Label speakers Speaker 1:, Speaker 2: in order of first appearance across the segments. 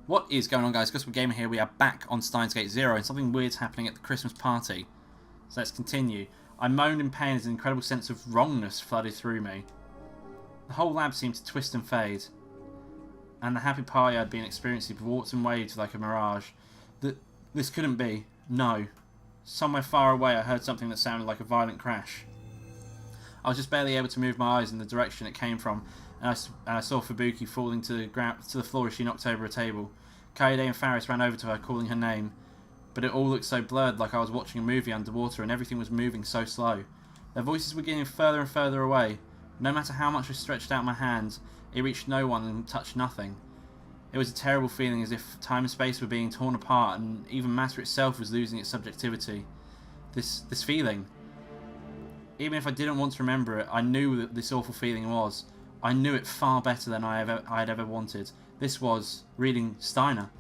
Speaker 1: What is going on, guys? Gospel Gamer here. We are back on Steins Gate 0 and something weird's happening at the Christmas party. So let's continue. I moaned in pain as an incredible sense of wrongness flooded through me. The whole lab seemed to twist and fade. And the happy party I'd been experiencing warped and waved like a mirage. This couldn't be. No. Somewhere far away I heard something that sounded like a violent crash. I was just barely able to move my eyes in the direction it came from, and I saw Fubuki falling to the floor as she knocked over a table. Kaede and Faris ran over to her, calling her name. But it all looked so blurred, like I was watching a movie underwater, and everything was moving so slow. Their voices were getting further and further away. No matter how much I stretched out my hand, it reached no one and touched nothing. It was a terrible feeling, as if time and space were being torn apart, and even matter itself was losing its subjectivity. This feeling. Even if I didn't want to remember it, I knew that this awful feeling was. I knew it far better than I had ever wanted. This was reading Steiner.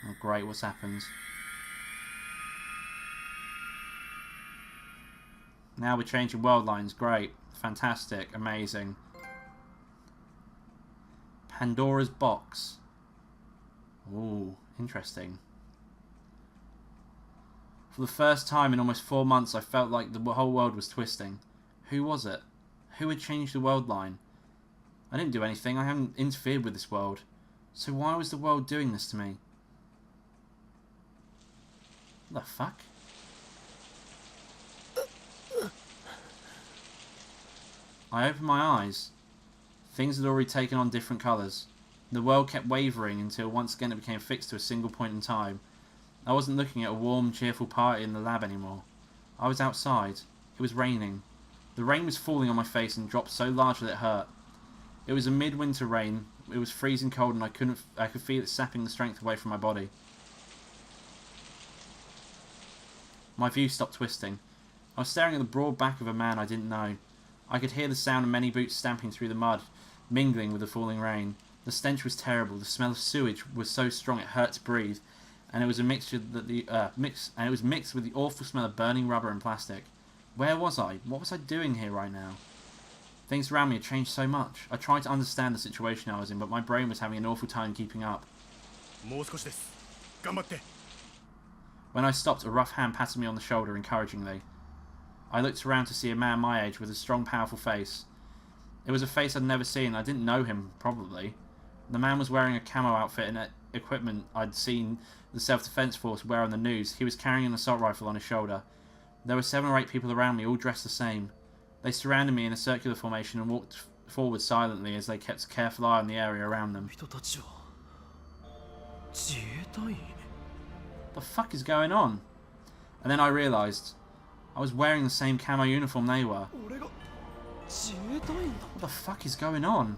Speaker 1: Oh great, what's happened? Now we're changing world lines. Great. Fantastic. Amazing. Pandora's box. Ooh, interesting. For the first time in almost 4 months, I felt like the whole world was twisting. Who was it? Who had changed the world line? I didn't do anything. I hadn't interfered with this world. So why was the world doing this to me? What the fuck? I opened my eyes. Things had already taken on different colours. The world kept wavering until once again it became fixed to a single point in time. I wasn't looking at a warm, cheerful party in the lab anymore. I was outside. It was raining. The rain was falling on my face and dropped so large that it hurt. It was a midwinter rain. It was freezing cold and I could feel it sapping the strength away from my body. My view stopped twisting. I was staring at the broad back of a man I didn't know. I could hear the sound of many boots stamping through the mud, mingling with the falling rain. The stench was terrible. The smell of sewage was so strong it hurt to breathe, and it was a mixture that it was mixed with the awful smell of burning rubber and plastic. Where was I? What was I doing here right now? Things around me had changed so much. I tried to understand the situation I was in, but my brain was having an awful time keeping up. When I stopped, a rough hand patted me on the shoulder encouragingly. I looked around to see a man my age with a strong, powerful face. It was a face I'd never seen. I didn't know him, probably. The man was wearing a camo outfit and equipment I'd seen the self-defense force wear on the news. He was carrying an assault rifle on his shoulder. There were 7 or 8 people around me, all dressed the same. They surrounded me in a circular formation and walked forward silently as they kept a careful eye on the area around them. What the fuck is going on? And then I realised I was wearing the same camo uniform they were. What the fuck is going on?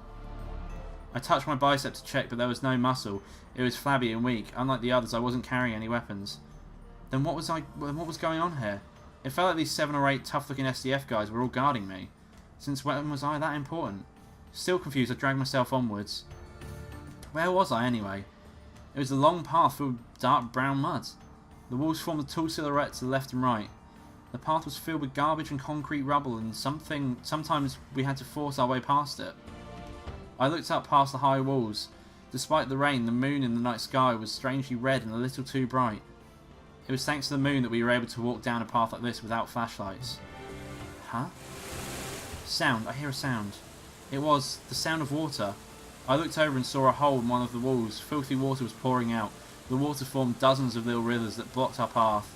Speaker 1: I touched my bicep to check, but there was no muscle. It was flabby and weak. Unlike the others, I wasn't carrying any weapons. Then what was going on here? It felt like these 7 or 8 tough-looking SDF guys were all guarding me. Since when was I that important? Still confused, I dragged myself onwards. Where was I anyway? It was a long path through dark brown mud. The walls formed a tall silhouette to the left and right. The path was filled with garbage and concrete rubble, and sometimes we had to force our way past it. I looked up past the high walls. Despite the rain, the moon in the night sky was strangely red and a little too bright. It was thanks to the moon that we were able to walk down a path like this without flashlights. Huh? Sound. I hear a sound. It was the sound of water. I looked over and saw a hole in one of the walls. Filthy water was pouring out. The water formed dozens of little rivers that blocked our path.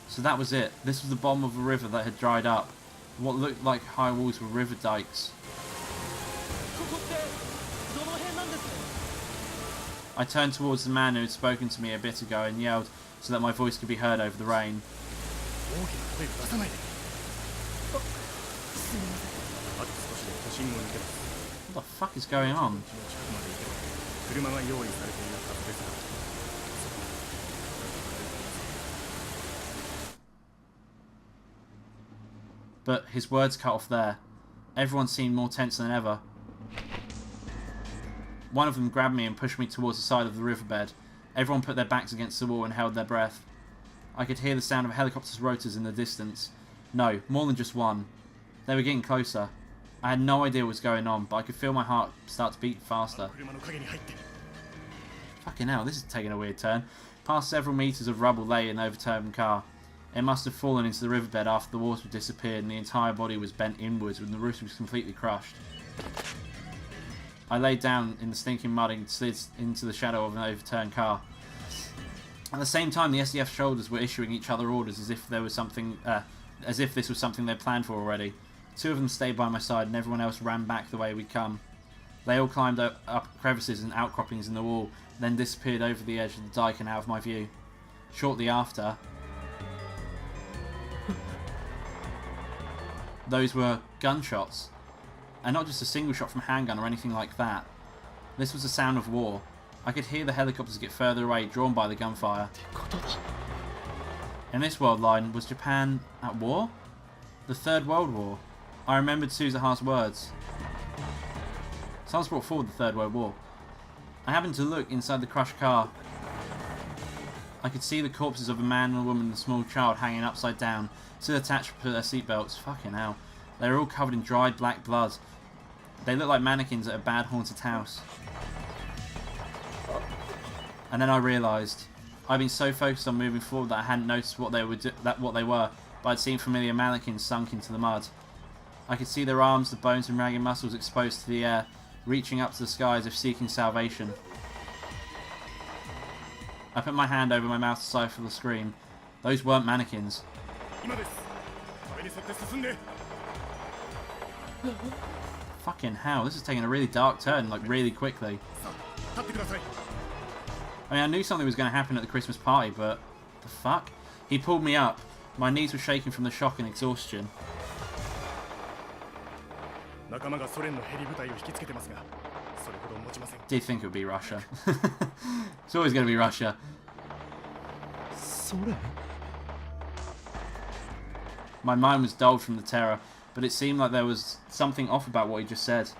Speaker 1: So that was it. This was the bottom of a river that had dried up. What looked like high walls were river dikes. I turned towards the man who had spoken to me a bit ago and yelled so that my voice could be heard over the rain. What the fuck is going on? But his words cut off there. Everyone seemed more tense than ever. One of them grabbed me and pushed me towards the side of the riverbed. Everyone put their backs against the wall and held their breath. I could hear the sound of helicopters' rotors in the distance. No, more than just one. They were getting closer. I had no idea what was going on, but I could feel my heart start to beat faster. Fucking hell, this is taking a weird turn. Past several metres of rubble lay an overturned car. It must have fallen into the riverbed after the water had disappeared and the entire body was bent inwards when the roof was completely crushed. I lay down in the stinking mud and slid into the shadow of an overturned car. At the same time, the SDF soldiers were issuing each other orders as if there was something, as if this was something they'd planned for already. 2 of them stayed by my side and everyone else ran back the way we'd come. They all climbed up crevices and outcroppings in the wall, then disappeared over the edge of the dike and out of my view. Shortly after, those were gunshots, and not just a single shot from a handgun or anything like that. This was the sound of war. I could hear the helicopters get further away, drawn by the gunfire. In this world line, was Japan at war? The Third World War. I remembered Suzuha's words. Someone's brought forward the Third World War. I happened to look inside the crushed car. I could see the corpses of a man, a woman and a small child hanging upside down, still attached to their seatbelts. Fucking hell. They were all covered in dried black blood. They looked like mannequins at a bad haunted house. And then I realised I'd been so focused on moving forward that I hadn't noticed what they were, but I'd seen familiar mannequins sunk into the mud. I could see their arms, the bones and ragged muscles exposed to the air, reaching up to the sky as if seeking salvation. I put my hand over my mouth to stifle the scream. Those weren't mannequins. Fucking hell, this is taking a really dark turn, like really quickly. I mean, I knew something was going to happen at the Christmas party, but the fuck? He pulled me up. My knees were shaking from the shock and exhaustion. Did think it would be Russia. It's always going to be Russia. My mind was dulled from the terror, but it seemed like there was something off about what he just said.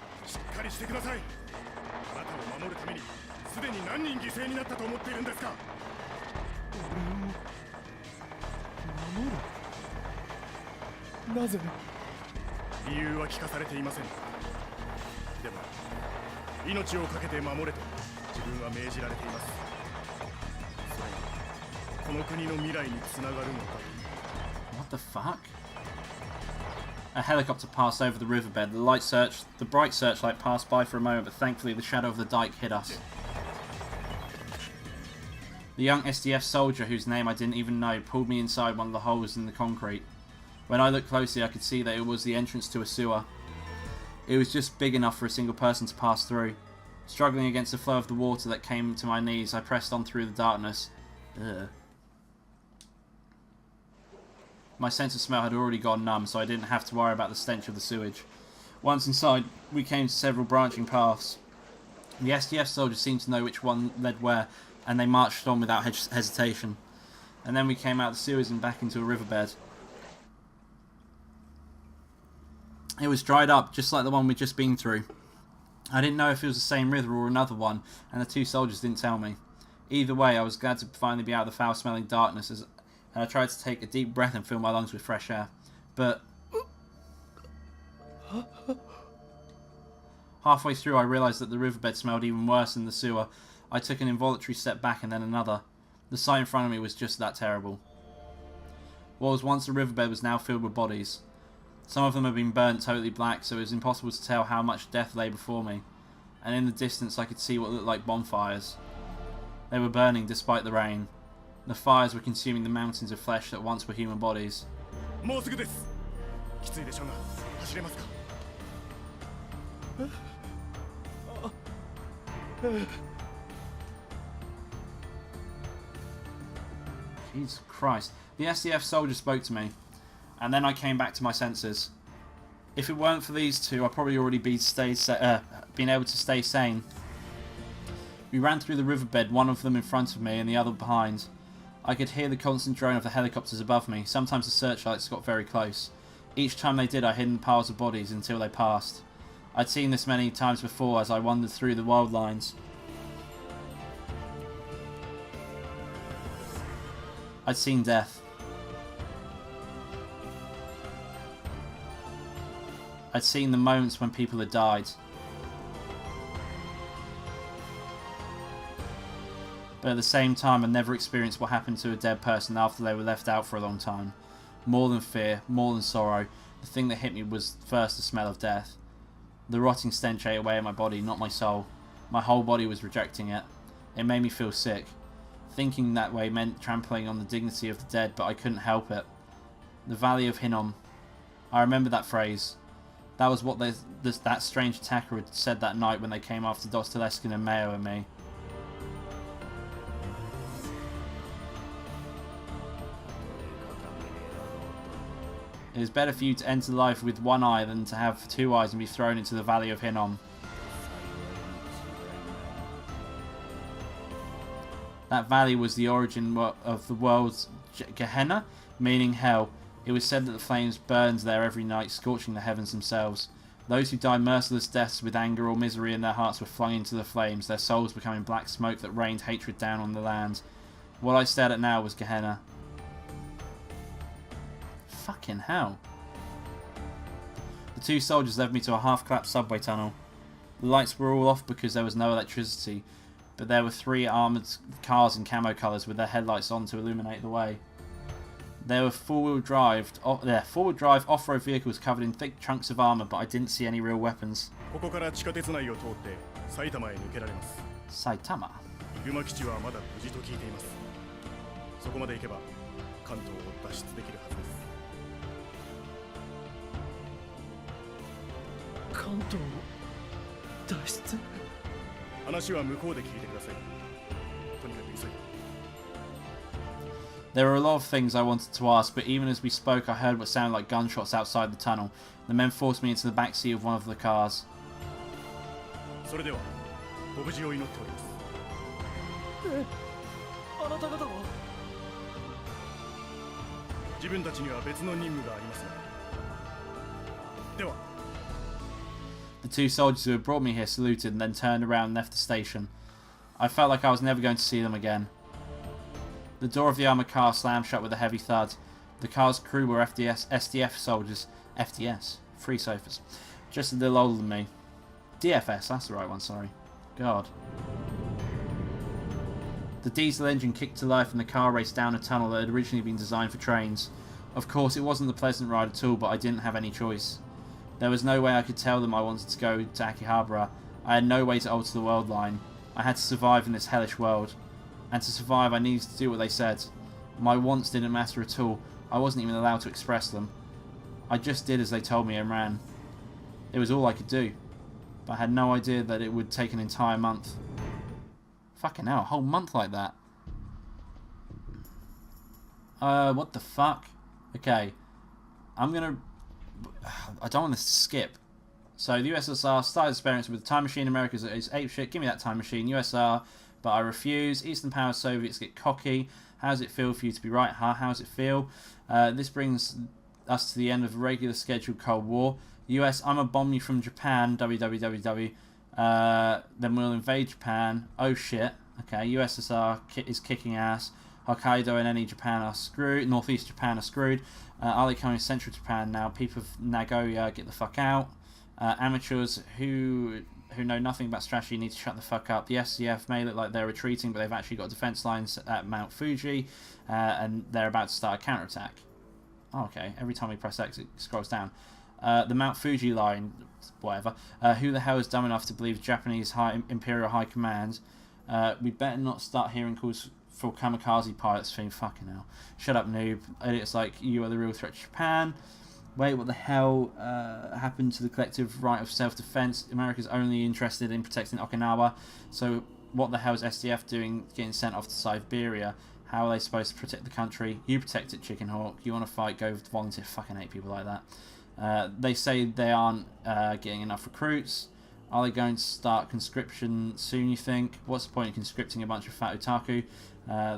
Speaker 1: What the fuck? A helicopter passed over the riverbed. The bright searchlight passed by for a moment, but thankfully the shadow of the dike hid us. The young SDF soldier, whose name I didn't even know, pulled me inside one of the holes in the concrete. When I looked closely, I could see that it was the entrance to a sewer. It was just big enough for a single person to pass through. Struggling against the flow of the water that came to my knees, I pressed on through the darkness. Ugh. My sense of smell had already gone numb, so I didn't have to worry about the stench of the sewage. Once inside, we came to several branching paths. The SDF soldiers seemed to know which one led where, and they marched on without hesitation. And then we came out of the sewers and back into a riverbed. It was dried up, just like the one we'd just been through. I didn't know if it was the same river or another one, and the 2 soldiers didn't tell me. Either way, I was glad to finally be out of the foul-smelling darkness, and I tried to take a deep breath and fill my lungs with fresh air. But halfway through, I realised that the riverbed smelled even worse than the sewer. I took an involuntary step back and then another. The sight in front of me was just that terrible. What was once a riverbed was now filled with bodies. Some of them had been burnt totally black, so it was impossible to tell how much death lay before me. And in the distance I could see what looked like bonfires. They were burning despite the rain. The fires were consuming the mountains of flesh that once were human bodies. Jesus Christ. The SDF soldier spoke to me, and then I came back to my senses. If it weren't for these 2, I'd probably already been able to stay sane. We ran through the riverbed, one of them in front of me and the other behind. I could hear the constant drone of the helicopters above me. Sometimes the searchlights got very close. Each time they did, I hid in piles of bodies until they passed. I'd seen this many times before as I wandered through the wild lines. I'd seen death. I'd seen the moments when people had died. But at the same time, I'd never experienced what happened to a dead person after they were left out for a long time. More than fear, more than sorrow, the thing that hit me was first the smell of death. The rotting stench ate away at my body, not my soul. My whole body was rejecting it. It made me feel sick. Thinking that way meant trampling on the dignity of the dead, but I couldn't help it. The Valley of Hinnom. I remember that phrase. That was what that strange attacker had said that night when they came after Dr. Leskinen and Maho and me. It is better for you to enter life with one eye than to have two eyes and be thrown into the Valley of Hinnom. That valley was the origin of the world's Gehenna, meaning hell. It was said that the flames burned there every night, scorching the heavens themselves. Those who died merciless deaths with anger or misery in their hearts were flung into the flames, their souls becoming black smoke that rained hatred down on the land. What I stared at now was Gehenna. Fucking hell. The two soldiers led me to a half-collapsed subway tunnel. The lights were all off because there was no electricity, but there were 3 armoured cars in camo colours with their headlights on to illuminate the way. There were four-wheel drive off-road vehicles covered in thick chunks of armour, but I didn't see any real weapons. Saitama? There were a lot of things I wanted to ask, but even as we spoke I heard what sounded like gunshots outside the tunnel. The men forced me into the back seat of one of the cars. The two soldiers who had brought me here saluted and then turned around and left the station. I felt like I was never going to see them again. The door of the armoured car slammed shut with a heavy thud. The car's crew were SDF soldiers. FDS. Free sofas. Just a little older than me. DFS, that's the right one, sorry. God. The diesel engine kicked to life and the car raced down a tunnel that had originally been designed for trains. Of course, it wasn't a pleasant ride at all, but I didn't have any choice. There was no way I could tell them I wanted to go to Akihabara. I had no way to alter the world line. I had to survive in this hellish world. And to survive, I needed to do what they said. My wants didn't matter at all. I wasn't even allowed to express them. I just did as they told me and ran. It was all I could do. But I had no idea that it would take an entire month. Fucking hell, a whole month like that. What the fuck? Okay. I don't want this to skip. So the USSR started experimenting with the time machine. America is ape shit. Give me that time machine. USSR, but I refuse. Eastern power Soviets get cocky. How does it feel for you to be right? Huh? How does it feel? This brings us to the end of a regular scheduled Cold War. US, I'm gonna bomb you from Japan. www. Then we'll invade Japan. Oh shit. Okay, USSR is kicking ass. Hokkaido and any Japan are screwed. Northeast Japan are screwed. Are they coming to Central Japan now? People of Nagoya, get the fuck out. Amateurs who know nothing about strategy need to shut the fuck up. The SCF may look like they're retreating, but they've actually got defense lines at Mount Fuji, and they're about to start a counterattack. Oh, okay, every time we press X it scrolls down. The Mount Fuji line, whatever. Who the hell is dumb enough to believe Japanese Imperial High Command? We better not start hearing calls for kamikaze pilots theme. Fucking hell. Shut up, noob. Idiots like you are the real threat to Japan. Wait, what the hell happened to the collective right of self-defense? America's only interested in protecting Okinawa. So what the hell is SDF doing getting sent off to Siberia? How are they supposed to protect the country? You protect it, Chicken Hawk. You want to fight, go volunteer. Fucking hate people like that. They say they aren't getting enough recruits. Are they going to start conscription soon, you think? What's the point of conscripting a bunch of fat otaku?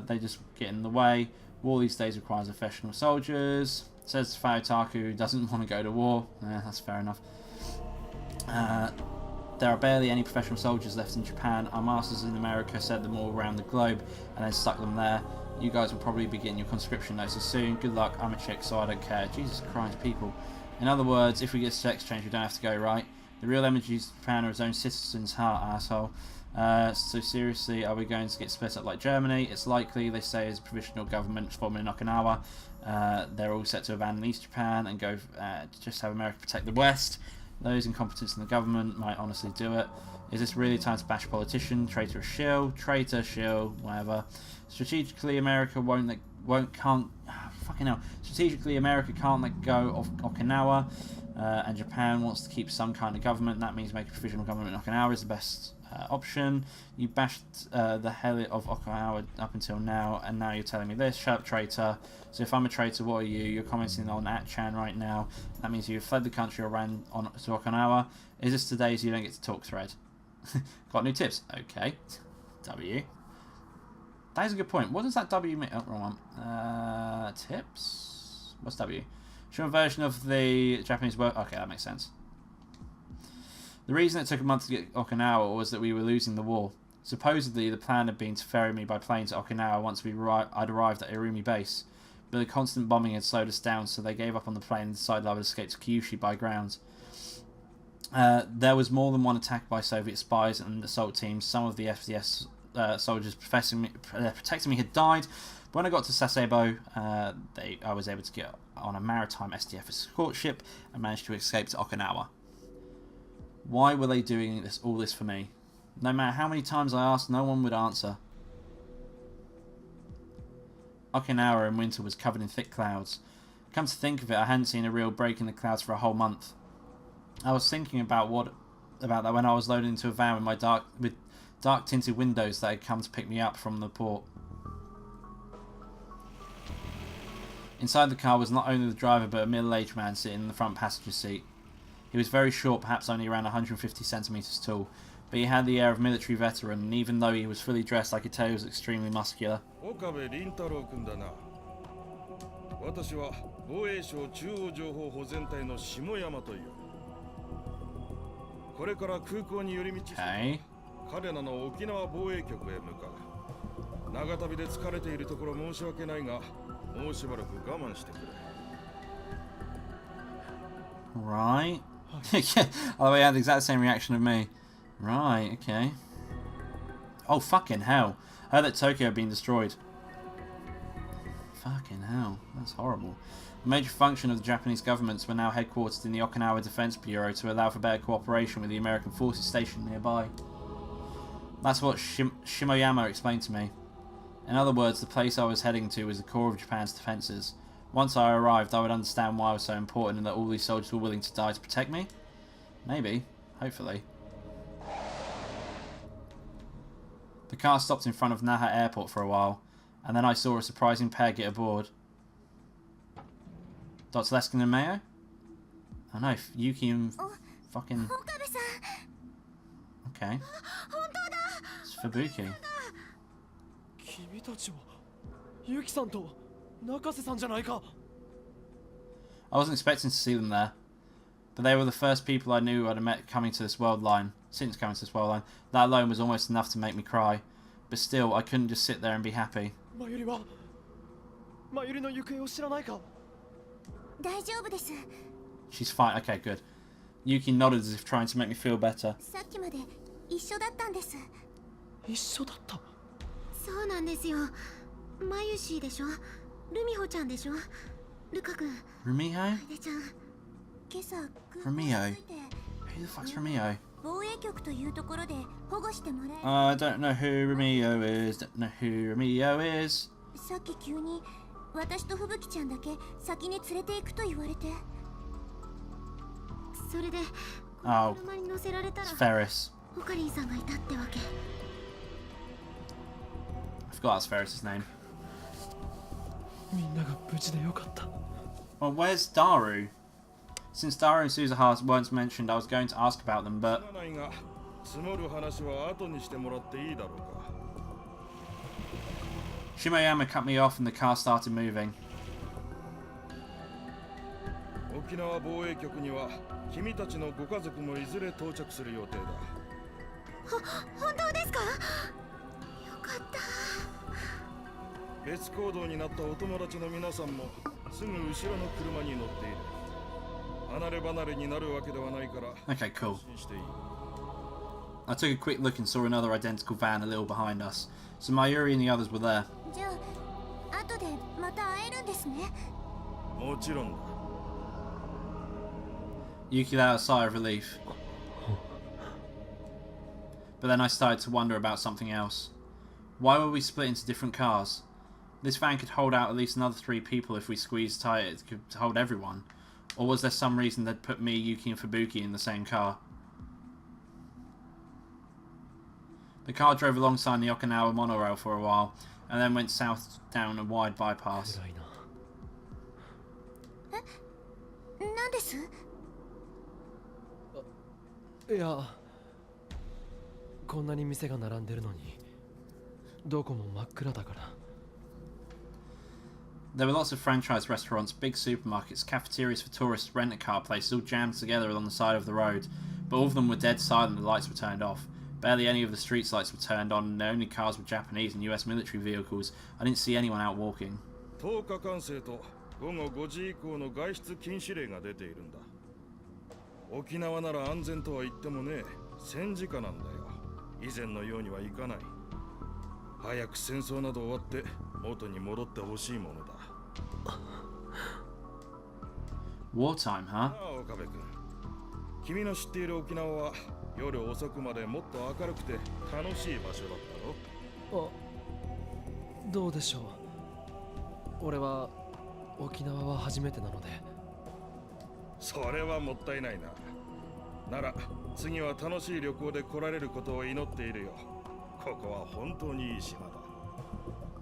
Speaker 1: They just get in the way. War these days requires professional soldiers. Says the fat otaku who doesn't want to go to war. That's fair enough. There are barely any professional soldiers left in Japan. Our masters in America sent them all around the globe and then stuck them there. You guys will probably be getting your conscription notices soon. Good luck. I'm a chick, so I don't care. Jesus Christ, people. In other words, if we get sex change, we don't have to go, right? The real enemies of Japan are his own citizens' heart, asshole. So seriously, are we going to get split up like Germany? It's likely. They say as a provisional government forming in Okinawa. They're all set to abandon East Japan and go just have America protect the West. Those incompetents in the government might honestly do it. Is this really time to bash a politician? Traitor shill, whatever. Strategically, America Strategically, America can't let go of Okinawa, and Japan wants to keep some kind of government. That means making a provisional government in Okinawa is the best option. You bashed the hell of Okinawa up until now, and now you're telling me this. Shut up, traitor. So if I'm a traitor, what are you? You're commenting on @Chan right now. That means you've fled the country or ran on to Okinawa. Is this today so you don't get to talk thread? Got new tips? Okay. W. That is a good point. What does that W mean? Oh, wrong one. Tips? What's W? Show a version of the Japanese word. Okay, that makes sense. The reason it took a month to get Okinawa was that we were losing the war. Supposedly, the plan had been to ferry me by plane to Okinawa once I'd arrived at Irumi base. But the constant bombing had slowed us down, so they gave up on the plane and decided I would escape to Kyushu by ground. There was more than one attack by Soviet spies and assault teams. Some of the FDS soldiers protecting me had died. But when I got to Sasebo, I was able to get on a maritime SDF escort ship and managed to escape to Okinawa. Why were they doing all this for me? No matter how many times I asked, no one would answer. Okinawa in winter was covered in thick clouds. Come to think of it, I hadn't seen a real break in the clouds for a whole month. I was thinking about that when I was loaded into a van with dark tinted windows that had come to pick me up from the port. Inside the car was not only the driver but a middle-aged man sitting in the front passenger seat. He was very short, perhaps only around 150 centimeters tall, but he had the air of a military veteran, and even though he was fully dressed, I could tell he was extremely muscular.
Speaker 2: Okabe Rintaro kun da na. Watashi wa Boei Shou Chuo Jouhou Hozen Tai no Shimoyama to iu. Kore kara kukou ni yorimichi shite, karena no Okinawa Boei Kyoku e mukau. Nagatabi de tsukarete iru tokoro monshiwake nai ga, mou shibaraku gaman shite kure.
Speaker 1: Right. Oh, he had the exact same reaction of me. Right, okay. Oh, fucking hell. I heard that Tokyo had been destroyed. Fucking hell. That's horrible. A major function of the Japanese governments were now headquartered in the Okinawa Defense Bureau to allow for better cooperation with the American forces stationed nearby. That's what Shimoyama explained to me. In other words, the place I was heading to was the core of Japan's defences. Once I arrived, I would understand why I was so important and that all these soldiers were willing to die to protect me. Maybe. Hopefully. The car stopped in front of Naha Airport for a while, and then I saw a surprising pair get aboard. Dr. Leskinen and Maho? I know, Yuki and fucking... Okay. It's Fubuki. I wasn't expecting to see them there, but they were the first people I knew I'd met since coming to this world line. That alone was almost enough to make me cry, but still, I couldn't just sit there and be happy. She's fine. Okay, good. Yuki nodded as if trying to make me feel better. Rumiho? Rumiho? Who the fuck's Rumiho? I don't know who Rumiho is. Don't know who Rumiho is. Oh, it's Ferris. I forgot that's Ferris's name. Well, where's Daru? Since Daru and Suzuha weren't mentioned, I was going to ask about them, but... Shimoyama cut me off and the car started moving. Okay, cool. I took a quick look and saw another identical van a little behind us. So Mayuri and the others were there. Yuki let out a sigh of relief. But then I started to wonder about something else. Why were we split into different cars? This van could hold out at least another 3 people if we squeezed tight. It could hold everyone. Or was there some reason they'd put me, Yuki and Fubuki in the same car? The car drove alongside the Okinawa monorail for a while, and then went south down a wide bypass. There were lots of franchise restaurants, big supermarkets, cafeterias for tourists, rent-a-car places all jammed together along the side of the road, but all of them were dead silent. The lights were turned off. Barely any of the street lights were turned on, and the only cars were Japanese and US military vehicles. I didn't see anyone out walking. Wartime, huh?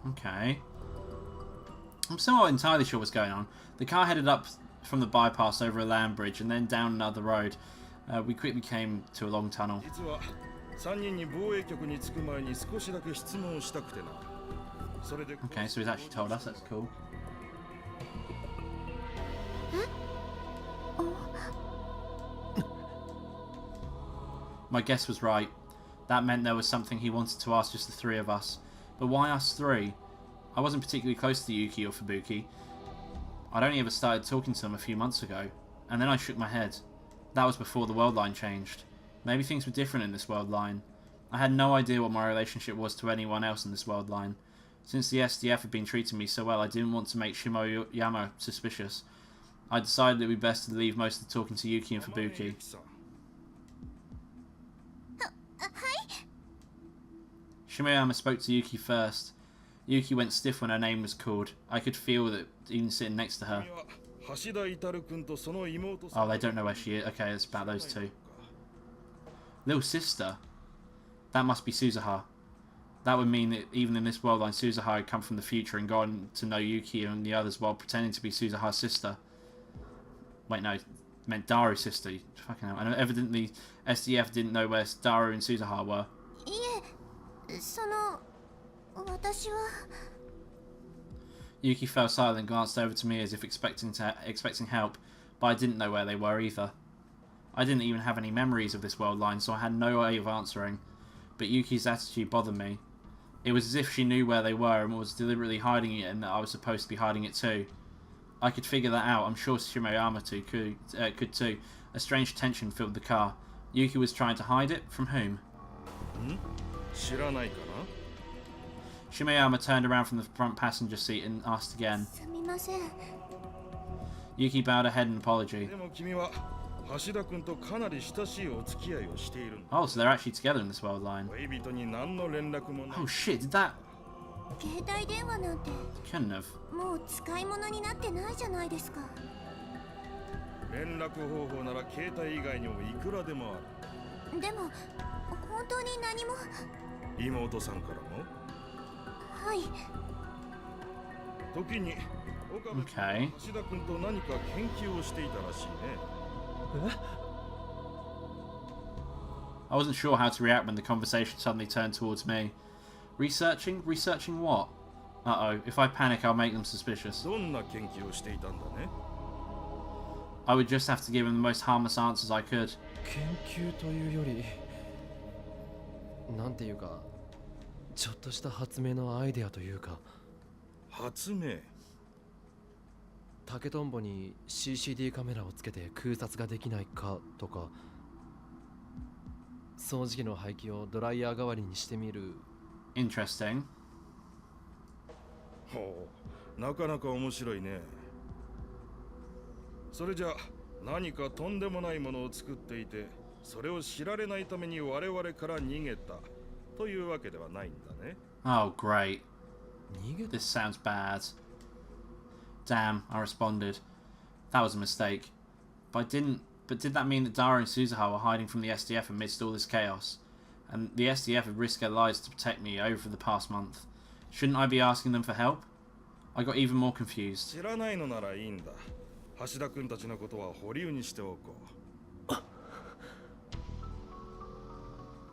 Speaker 1: Okay. I'm still not entirely sure what's going on. The car headed up from the bypass over a land bridge and then down another road. We quickly came to a long tunnel. Okay, so he's actually told us. That's cool. My guess was right. That meant there was something he wanted to ask just the 3 of us. But why us 3? I wasn't particularly close to Yuki or Fubuki. I'd only ever started talking to them a few months ago. And then I shook my head. That was before the world line changed. Maybe things were different in this world line. I had no idea what my relationship was to anyone else in this world line. Since the SDF had been treating me so well, I didn't want to make Shimoyama suspicious. I decided it would be best to leave most of the talking to Yuki and Fubuki. Shimoyama spoke to Yuki first. Yuki went stiff when her name was called. I could feel that even sitting next to her. Oh, they don't know where she is. Okay, it's about those 2. Little sister? That must be Suzuha. That would mean that even in this world line, Suzuha had come from the future and gone to know Yuki and the others while pretending to be Suzuha's sister. Wait, no. It meant Daru's sister. Fucking hell. And evidently, SDF didn't know where Daru and Suzuha were. Yuki fell silent and glanced over to me as if expecting help, but I didn't know where they were either. I didn't even have any memories of this world line, so I had no way of answering. But Yuki's attitude bothered me. It was as if she knew where they were and was deliberately hiding it, and that I was supposed to be hiding it too. I could figure that out. I'm sure Shimoyama could too. A strange tension filled the car. Yuki was trying to hide it from whom? Shimoyama turned around from the front passenger seat and asked again. Yuki bowed her head in apology. Oh, so they're actually together in this world line. Oh shit, did that... Couldn't have. Okay. I wasn't sure how to react when the conversation suddenly turned towards me. Researching? Researching what? Uh-oh, if I panic I'll make them suspicious. I would just have to give him the most harmless answers I could.
Speaker 3: 竹とんぼに CCD カメラをつけて空撮ができないかとか、掃除機の排気をドライヤー代わりにしてみる。
Speaker 1: Interesting.
Speaker 2: ほう、なかなか面白いね。それじゃ何かとんでもないものを作っていて、それを知られないために我々から逃げたというわけではないんだね。
Speaker 1: Oh, great.
Speaker 3: 逃げた。
Speaker 1: This sounds bad. Damn, I responded. That was a mistake. But did that mean that Daru and Suzuha were hiding from the SDF amidst all this chaos? And the SDF had risked their lives to protect me over the past month. Shouldn't I be asking them for help? I got even more confused.
Speaker 2: 知らないのならいいんだ。橋田君たちのことは保留にしておこう。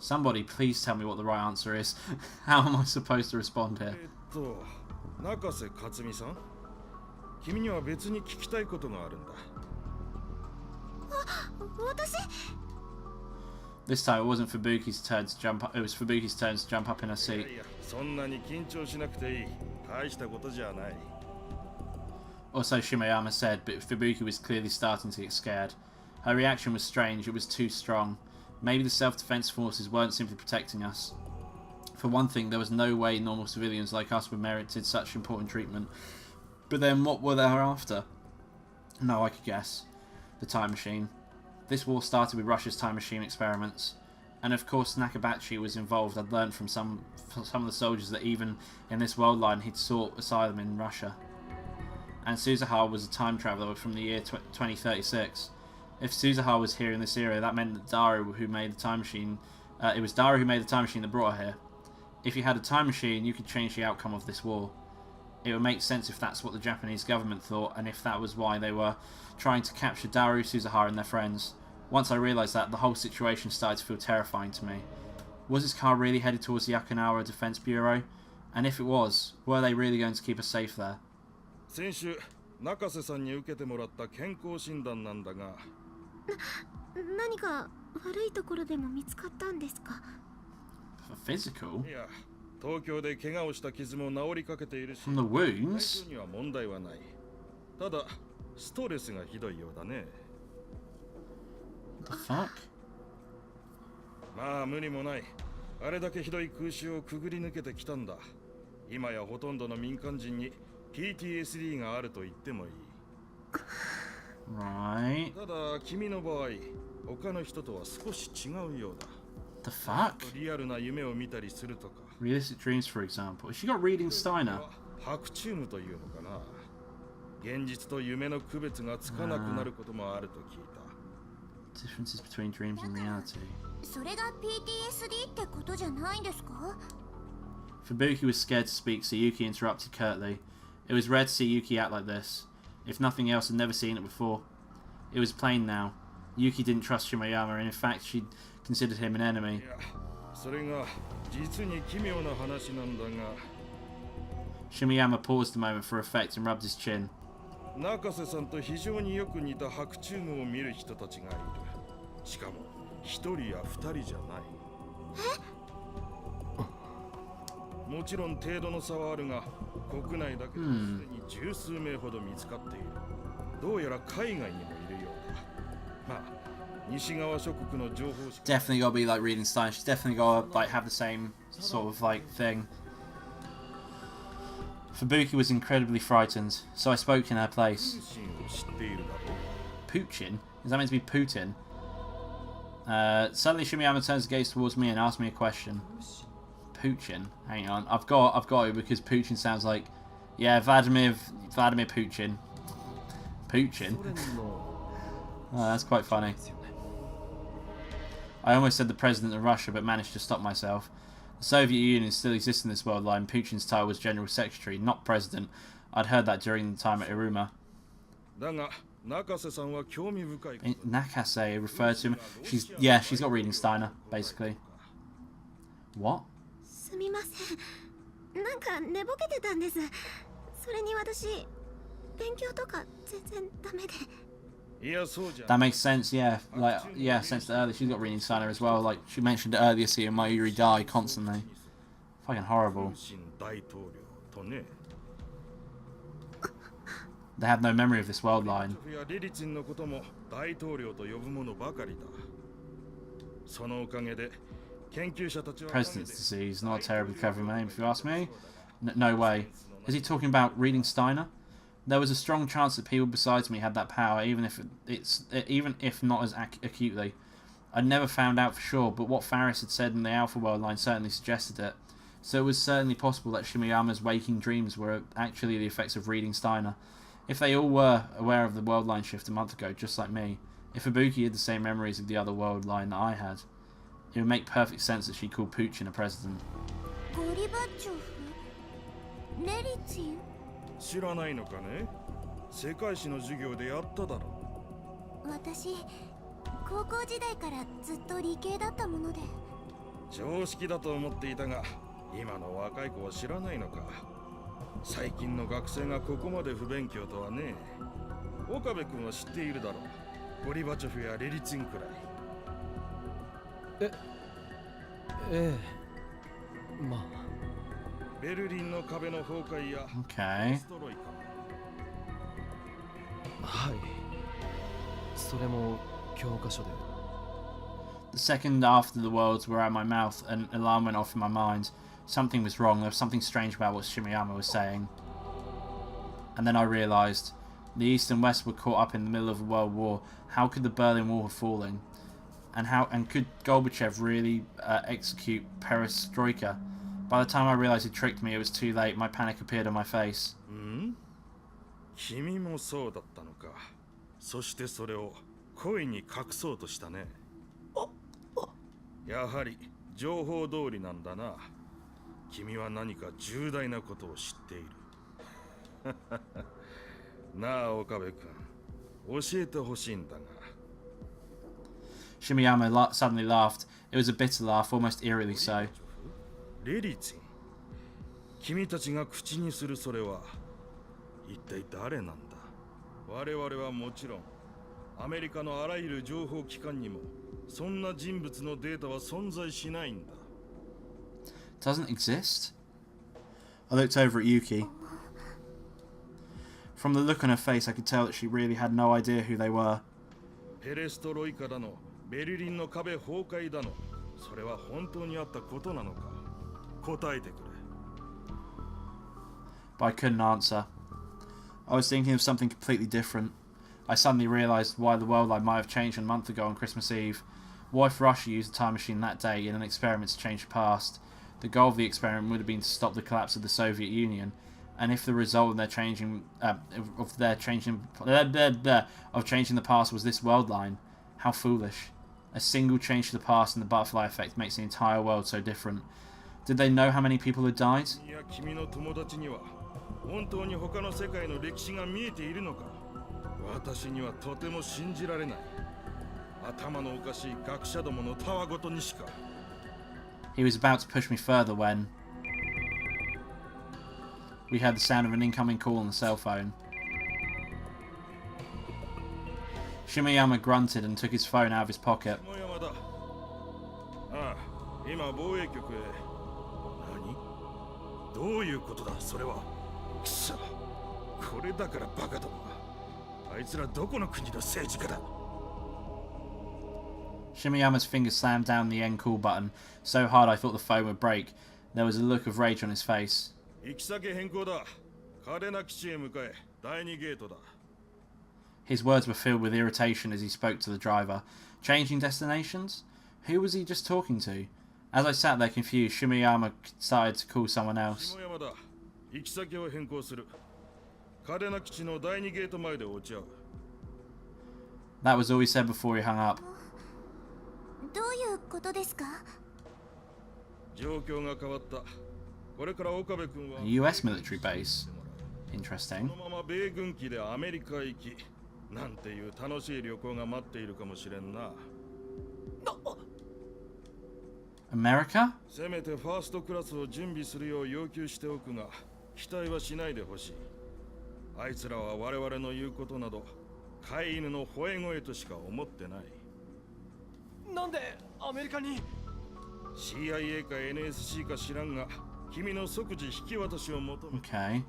Speaker 1: Somebody please tell me what the right answer is. How am I supposed to respond here?
Speaker 2: 中瀬克美さん、君には別に聞きたいことがあるんだ。
Speaker 4: 私
Speaker 1: This time it wasn't Fubuki's turn to jump up, it was Fubuki's turn to jump up in her seat.
Speaker 2: いや、そんなに緊張しなくていい。大したことじゃない。
Speaker 1: Also, Shimayama said, but Fubuki was clearly starting to get scared. Her reaction was strange, it was too strong. Maybe the self-defense forces weren't simply protecting us. For one thing, there was no way normal civilians like us were merited such important treatment. But then what were they after? No, I could guess. The time machine. This war started with Russia's time machine experiments. And of course Nakabachi was involved. I'd learned from some of the soldiers that even in this world line he'd sought asylum in Russia. And Suzuha was a time traveller from the year 2036. If Suzuha was here in this era, that meant that Daru who made the time machine, it was Daru who made the time machine that brought her here. If you had a time machine, you could change the outcome of this war. It would make sense if that's what the Japanese government thought, and if that was why they were trying to capture Daru, Suzuha and their friends. Once I realised that, the whole situation started to feel terrifying to me. Was this car really headed towards the Okinawa Defense Bureau? And if it was, were they really going to keep us safe there?
Speaker 2: 先週、中瀬さんに受けてもらった健康診断なんだが、
Speaker 4: 何か悪いところでも見つかったんですか？
Speaker 1: Physical?
Speaker 2: いや、東京で怪我をした傷も治りかけているし、
Speaker 1: From the
Speaker 2: 体
Speaker 1: wounds?
Speaker 2: 調には問題はない。ただ、ストレスがひどいようだね。
Speaker 1: What the fuck?
Speaker 2: まあ無理もない。あれだけひどい空襲をくぐり抜けてきたんだ。今やほとんどの民間人に PTSD があると言ってもいい。
Speaker 1: Right.
Speaker 2: ただ君の場合、他の人とは少し違うようだ。
Speaker 1: The fuck?
Speaker 2: リアルな夢を見たりするとか。
Speaker 1: Realistic dreams, for example. She got reading Steiner.
Speaker 2: 白チュームというのかな。現実と夢の区別がつかなくなることもあると聞いた。
Speaker 1: Differences between dreams and reality.
Speaker 4: それが PTSD ってことじゃないんですか？
Speaker 1: Fubuki was scared to speak, so Yuki interrupted curtly. It was rare to see Yuki act like this. If nothing else, I'd never seen it before. It was plain now. Yuki didn't trust Shimayama, and in fact, she considered him an enemy.
Speaker 2: いや、それが実に奇妙な話なんだが。
Speaker 1: Shimayama paused a moment for effect and rubbed his chin.
Speaker 2: 中瀬さんと非常によく似た白チュームを見る人たちがいる。しかも一人や二人じゃない。もちろん程度の差はあるが、国内だけですでに十数名ほど見つかっている。どうやら海外にもいるようだ。まあ、西側諸国の情報しか。
Speaker 1: Definitely gotta be like reading Stein. She's definitely gotta like have the same sort of like thing. Fubuki was incredibly frightened, so I spoke in her place.
Speaker 2: 通信を知っているだろう。
Speaker 1: Putin? Is that meant to be Putin? Suddenly Shimiyama turns his gaze towards me and asks me a question. Putin? Hang on, I've got it because Putin sounds like, yeah, Vladimir Putin. Putin? Oh, that's quite funny. I almost said the president of Russia, but managed to stop myself. The Soviet Union still exists in this world line. Putin's title was General Secretary, not President. I'd heard that during the time at Iruma.
Speaker 2: だが、中瀬さんは興味深いこと
Speaker 1: Nakase referred to him. She's got reading Steiner, basically. What?
Speaker 4: すみません。なんか寝ぼけてたんです。それに私、勉強とか全然ダメで。
Speaker 2: いや、そうじゃ。
Speaker 1: That makes sense, yeah. Like, yeah, since earlier she's got reading Steiner as well. Like she mentioned earlier, seeing Mayuri die constantly. Fucking horrible.
Speaker 2: プーチン大統領とね。
Speaker 1: They have no memory of this world line.
Speaker 2: リリチンのことも大統領と呼ぶものばかりだ。そのおかげで研究者たちは
Speaker 1: President's disease, not a terribly clever name if you ask me. No way. Is he talking about reading Steiner? There was a strong chance that people besides me had that power, even if not as acutely. I never found out for sure, but what Faris had said in the Alpha World line certainly suggested it. So it was certainly possible that Shimiyama's waking dreams were actually the effects of reading Steiner. If they all were aware of the world line shift a month ago, just like me, if Ibuki had the same memories of the other world line that I had, it would make perfect sense that she called Puchin a president.
Speaker 2: 知らないのかね。世界史の授業でやっただろ。
Speaker 4: 私、高校時代からずっと理系だったもので。
Speaker 2: 常識だと思っていたが、今の若い子は知らないのか。最近の学生がここまで不勉強とはね。岡部君は知っているだろう。ゴリバチョフやレリツィンくらい。
Speaker 3: ええ、まあ。
Speaker 2: ベルリンの壁の崩壊や
Speaker 1: Okay.
Speaker 2: ストロイカ。
Speaker 3: はい。それも教科書で。
Speaker 1: The second after the worlds were out of my mouth, an alarm went off in my mind. Something was wrong. There was something strange about what Shimiyama was saying. And then I realised the East and West were caught up in the middle of a world war. How could the Berlin Wall have fallen? And could Gorbachev really execute perestroika? By the time I realised he tricked me, it was too late. My panic appeared on my face.
Speaker 2: 君もそうだったのか。そしてそれを恋に隠そうとしたね。やはり情報通りなんだな。君は何か重大なことを知っている。なあ、岡部君、教えてほしいんだが。
Speaker 1: Shimiyama suddenly laughed. It was a bitter laugh, almost eerily so.
Speaker 2: レリツィン、君たちが口にするそれは一体誰なんだ。我々はもちろんアメリカのあらゆる情報機関にもそんな人物のデータは存在しないんだ。
Speaker 1: Doesn't exist? I looked over at Yuki. From the look on her face, I could tell that she really had no idea who they were.
Speaker 2: ペレストロイカだの、ベルリンの壁崩壊だの、それは本当にあったことなのか。答えてくれ。
Speaker 1: But I couldn't answer. I was thinking of something completely different. I suddenly realised why the world line might have changed a month ago on Christmas Eve. What if Russia used a time machine that day in an experiment to change the past? The goal of the experiment would have been to stop the collapse of the Soviet Union, and if the result of changing the past was this world line, how foolish! A single change to the past and the butterfly effect makes the entire world so different. Did they know how many people had died?
Speaker 2: いや、君の友達には本当に他の世界の歴史が見えているのか。私にはとても信じられない。頭のおかしい学者どものたわごとにしか。
Speaker 1: He was about to push me further when we heard the sound of an incoming call on the cell phone. Shimiyama grunted and took his phone out of his pocket.
Speaker 2: ああ、今防衛局へ。何？どういうことだ、それは。くそ、これだからバカどもが。あいつらどこの国の政治家だ。
Speaker 1: Shimiyama's fingers slammed down the end call button so hard I thought the phone would break. There was a look of rage on his face.
Speaker 2: 行き先変更だ。嘉手納基地へ向かえ。第2ゲートだ。
Speaker 1: His words were filled with irritation as he spoke to the driver. Changing destinations? Who was he just talking to? As I sat there confused, Shimiyama started to call someone else.
Speaker 2: 下山だ。行き先を変更する。嘉手納基地の第2ゲート前で落ち合う。
Speaker 1: That was all he said before he hung up.
Speaker 4: どういうことですか？
Speaker 2: 状況が変わった。これから岡部君は
Speaker 1: A US military base. Interesting.
Speaker 2: このまま米軍機でアメリカ行き、なんていう楽しい旅行が待っているかもしれんな。
Speaker 1: America?
Speaker 2: せめてファーストクラスを準備するよう要求しておくが、期待はしないでほしい。あいつらは我々の言うことなど、飼い犬の吠え声としか思ってない。
Speaker 3: なんでアメリカに？
Speaker 2: CIA か NSC か知らんが、君の即時引き渡しを求める。
Speaker 1: Okay.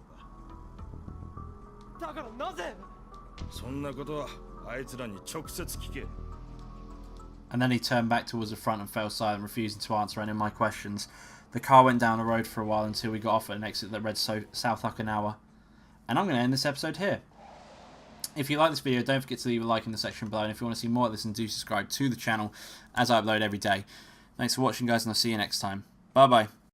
Speaker 3: だからなぜ？
Speaker 2: そんなことはあいつらに直接聞け。
Speaker 1: And then he turned back towards the front and fell silent, refusing to answer any of my questions. The car went down the road for a while until we got off at an exit that read South Okinawa. And I'm going to end this episode here. If you like this video, don't forget to leave a like in the section below. And if you want to see more of this, then do subscribe to the channel as I upload every day. Thanks for watching, guys, and I'll see you next time. Bye-bye.